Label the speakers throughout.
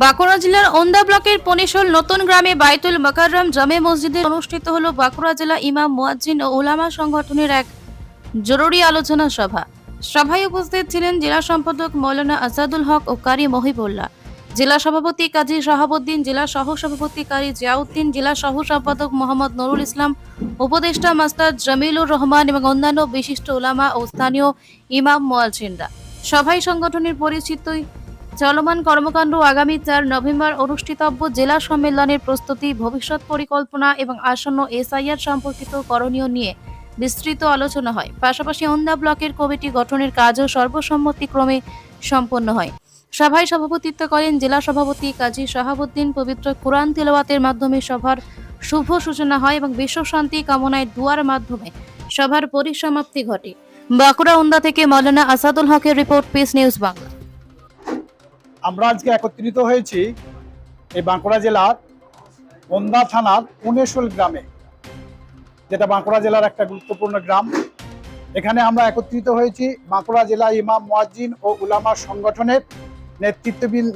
Speaker 1: বাঁকুড়া জেলার ওন্দা ব্লকের পনেশল নতুন গ্রামে বাইতুল মোকাররম জামে মসজিদে অনুষ্ঠিত হলো বাঁকুড়া জেলা ইমাম মুয়াজ্জিন ও উলামা সংগঠনের এক জরুরি আলোচনা সভা। সভায় উপস্থিত ছিলেন জেলা সম্পাদক মৌলানা আসাদুল হক ও কারি মহিবুল্লাহ, জেলা সভাপতি কাজী শাহাবুদ্দিন, জেলা সহ সভাপতি কারি জিয়াউদ্দিন, জেলা সহ সম্পাদক মোহাম্মদ নুরুল ইসলাম, উপদেষ্টা মাস্টার জামিলুর রহমান এবং অন্যান্য বিশিষ্ট উলামা ও স্থানীয় ইমাম মুয়াজ্জিনরা। সভায় সংগঠনের পরিচিত চলমান কর্মকাণ্ড, আগামী 4 নভেম্বর অনুষ্ঠিতব্য জেলা সম্মেলনের প্রস্তুতি, ভবিষ্যৎ পরিকল্পনা এবং আসন্ন এসআইআর সম্পর্কিত করণীয় নিয়ে বিস্তৃত আলোচনা হয়। পাশাপাশি ওন্দা ব্লকের কমিটি গঠনের কাজও সর্বসম্মতিক্রমে সম্পন্ন হয়। সভায় সভাপতিত্ব করেন জেলা সভাপতি কাজী শাহাবুদ্দিন। পবিত্র কুরআন তিলাওয়াতের মাধ্যমে সভার শুভ সূচনা হয় এবং বিশ্ব শান্তি কামনায় দুয়ার মাধ্যমে সভার পরিসমাপ্তি ঘটে। বাঁকুড়া ওন্দা থেকে মৌলানা আসাদুল হকের রিপোর্ট, পিস নিউজ বাংলা।
Speaker 2: আমরা আজকে একত্রিত হয়েছি এই বাঁকুড়া জেলার ওন্দা থানার পনেশল গ্রামে, যেটা বাঁকুড়া জেলার একটা গুরুত্বপূর্ণ গ্রাম। এখানে আমরা একত্রিত হয়েছি বাঁকুড়া জেলা ইমাম মুয়াজ্জিন ও উলামা সংগঠনের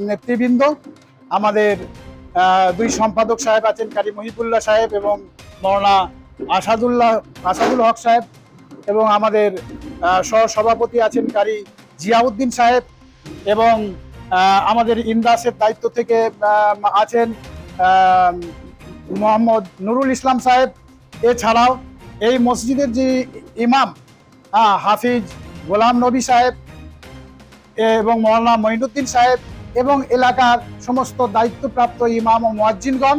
Speaker 2: নেতৃবৃন্দ। আমাদের দুই সম্পাদক সাহেব আছেন, কারি মহিবুল্লাহ সাহেব এবং মৌলানা আসাদুল হক সাহেব, এবং আমাদের সহসভাপতি আছেন কারি জিয়াউদ্দিন সাহেব, এবং আমাদের ইন্দাসের দায়িত্ব থেকে আছেন মোহাম্মদ নুরুল ইসলাম সাহেব। এছাড়াও এই মসজিদের যে ইমাম হাফিজ গোলাম নবী সাহেব এবং মৌলানা মঈনুদ্দিন সাহেব এবং এলাকার সমস্ত দায়িত্বপ্রাপ্ত ইমাম ও মুয়াজ্জিনগণ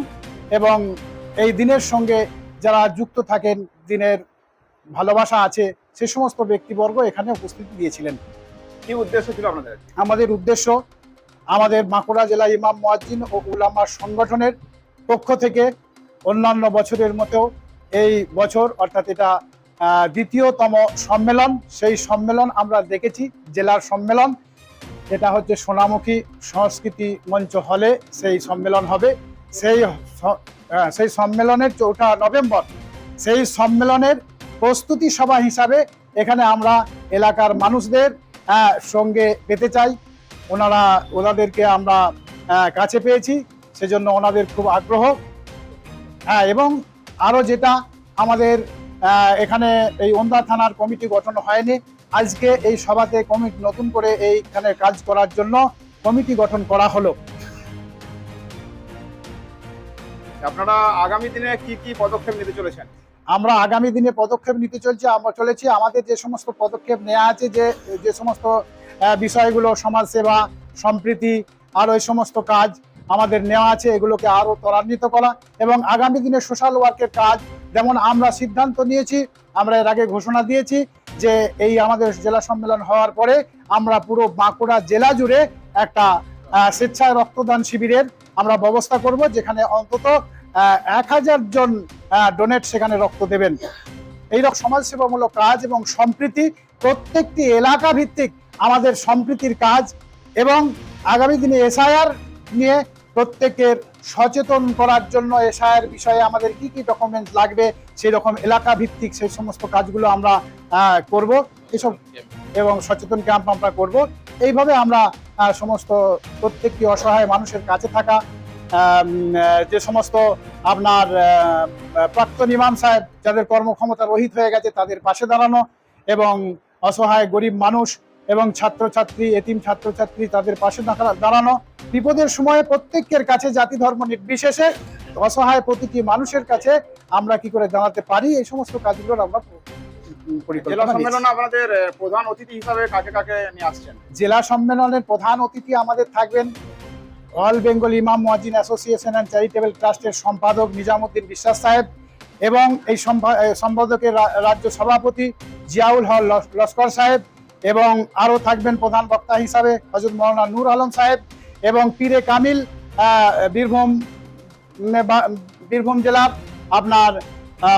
Speaker 2: এবং এই দিনের সঙ্গে যারা যুক্ত থাকেন, দিনের ভালোবাসা আছে, সে সমস্ত ব্যক্তিবর্গ এখানে উপস্থিতি দিয়েছিলেন।
Speaker 3: কি উদ্দেশ্য ছিল আপনাদের?
Speaker 2: আমাদের উদ্দেশ্য, আমাদের বাঁকুড়া জেলা ইমাম মুয়াজ্জিন ও উলামা সংগঠনের পক্ষ থেকে অন্যান্য বছরের মতো এই বছর, অর্থাৎ এটা দ্বিতীয়তম সম্মেলন, সেই সম্মেলন আমরা দেখেছি জেলার সম্মেলন, এটা হচ্ছে সোনামুখী সংস্কৃতি মঞ্চ হলে সেই সম্মেলন হবে। সেই সম্মেলনের 4 নভেম্বর, সেই সম্মেলনের প্রস্তুতি সভা হিসাবে এখানে আমরা এলাকার মানুষদের সঙ্গে পেতে চাই। ওনাদেরকে আমরা কাছে পেয়েছি, সেজন্য ওনাদের খুব আগ্রহ। এবং আরও যেটা আমাদের এখানে এই ওন্দা থানার কমিটি গঠন হয়নি, আজকে এই সভাতে নতুন করে এইখানে কাজ করার জন্য কমিটি গঠন করা হলো।
Speaker 3: আপনারা আগামী দিনে কি কি পদক্ষেপ নিতে চলেছেন?
Speaker 2: আমরা আগামী দিনে পদক্ষেপ নিতে চলেছি। আমাদের যে সমস্ত পদক্ষেপ নেওয়া আছে, যে সমস্ত বিষয়গুলো, সমাজসেবা, সম্প্রীতি, আর ওই সমস্ত কাজ আমাদের নেওয়া আছে, এগুলোকে আরও ত্বরান্বিত করা এবং আগামী দিনে সোশ্যাল ওয়ার্কের কাজ, যেমন আমরা সিদ্ধান্ত নিয়েছি, আমরা এর আগে ঘোষণা দিয়েছি যে এই আমাদের জেলা সম্মেলন হওয়ার পরে আমরা পুরো বাঁকুড়া জেলা জুড়ে একটা স্বেচ্ছায় রক্তদান শিবিরের আমরা ব্যবস্থা করব, যেখানে অন্তত 1000 জন ডোনেট সেখানে রক্ত দেবেন। এইরকম সমাজসেবামূলক কাজ এবং সম্প্রীতি, প্রত্যেকটি এলাকা ভিত্তিক আমাদের সম্প্রীতির কাজ, এবং আগামী দিনে এসআইআর নিয়ে প্রত্যেকের সচেতন করার জন্য এসআইআর বিষয়ে আমাদের কি কি ডকুমেন্টস লাগবে, সেই রকম এলাকা ভিত্তিক সেই সমস্ত কাজগুলো আমরা করব এসব, এবং সচেতন ক্যাম্প আমরা করব। এইভাবে আমরা সমস্ত প্রত্যেকটি অসহায় মানুষের কাছে থাকা, যে সমস্ত আপনার প্রাক্তন ইমাম সাহেব যাদের কর্মক্ষমতা রহিত হয়ে গেছে তাদের পাশে দাঁড়ানো, এবং অসহায় গরিব মানুষ এবং ছাত্রছাত্রী, এতিম ছাত্রছাত্রী, তাদের পাশে দাঁড়ানো, বিপদের সময়ে প্রত্যেকের কাছে জাতি ধর্ম নির্বিশেষে অসহায় প্রতিটি মানুষের কাছে আমরা কি করে দাঁড়াতে পারি, এই সমস্ত কাজগুলো আমরা
Speaker 3: জেলা সম্মেলনে আপনাদের প্রধান অতিথি হিসাবে কাকে কাকে নিয়ে আসছেন?
Speaker 2: জেলা সম্মেলনের প্রধান অতিথি আমাদের থাকবেন অল বেঙ্গল ইমাম মুয়াজ্জিন অ্যাসোসিয়েশন অ্যান্ড চ্যারিটেবল ট্রাস্টের সম্পাদক নিজামুদ্দিন বিশ্বাস সাহেব, এবং এই সম্পাদকের রাজ্য সভাপতি জিয়াউল হক লস্কর সাহেব, এবং আরও থাকবেন প্রধান বক্তা হিসাবে হযরত মৌলানা নূর আলম সাহেব, এবং পীরে কামিল বীরভূম জেলার আপনার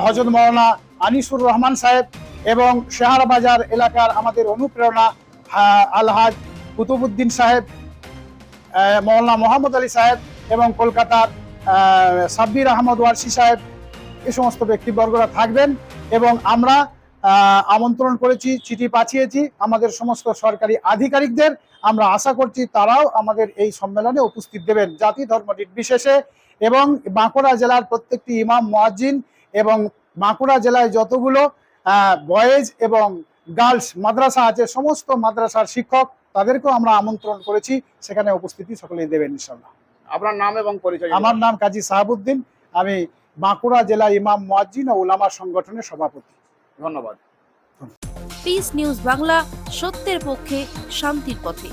Speaker 2: হযরত মৌলানা আনিসুর রহমান সাহেব, এবং শেহারবাজার এলাকার আমাদের অনুপ্রেরণা আলহাজ কুতুবুদ্দিন সাহেব, মৌলানা মোহাম্মদ আলী সাহেব, এবং কলকাতার সাব্বির আহমদ ওয়ারসি সাহেব, এই সমস্ত ব্যক্তিবর্গরা থাকবেন। এবং আমরা আমন্ত্রণ করেছি, চিঠি পাঠিয়েছি আমাদের সমস্ত সরকারি আধিকারিকদের। আমরা আশা করছি তারাও আমাদের এই সম্মেলনে উপস্থিত দেবেন জাতি ধর্ম নির্বিশেষে। এবং বাঁকুড়া জেলার প্রত্যেকটি ইমাম মুয়াজ্জিন এবং বাঁকুড়া জেলায় যতগুলো বয়েজ এবং গার্লস মাদ্রাসা আছে, সমস্ত মাদ্রাসার শিক্ষক তাদেরকেও আমরা আমন্ত্রণ করেছি, সেখানে উপস্থিতি সকলেই দেবেন ইনশাআল্লাহ।
Speaker 3: আপনার নাম এবং পরিচয়?
Speaker 2: আমার নাম কাজী সাহাবুদ্দিন, আমি বাঁকুড়া জেলা ইমাম মুয়াজ্জিন ও উলামা সংগঠনের সভাপতি।
Speaker 3: ধন্যবাদ।
Speaker 1: পিস নিউজ বাংলা, সত্যের পক্ষে, শান্তির পথে।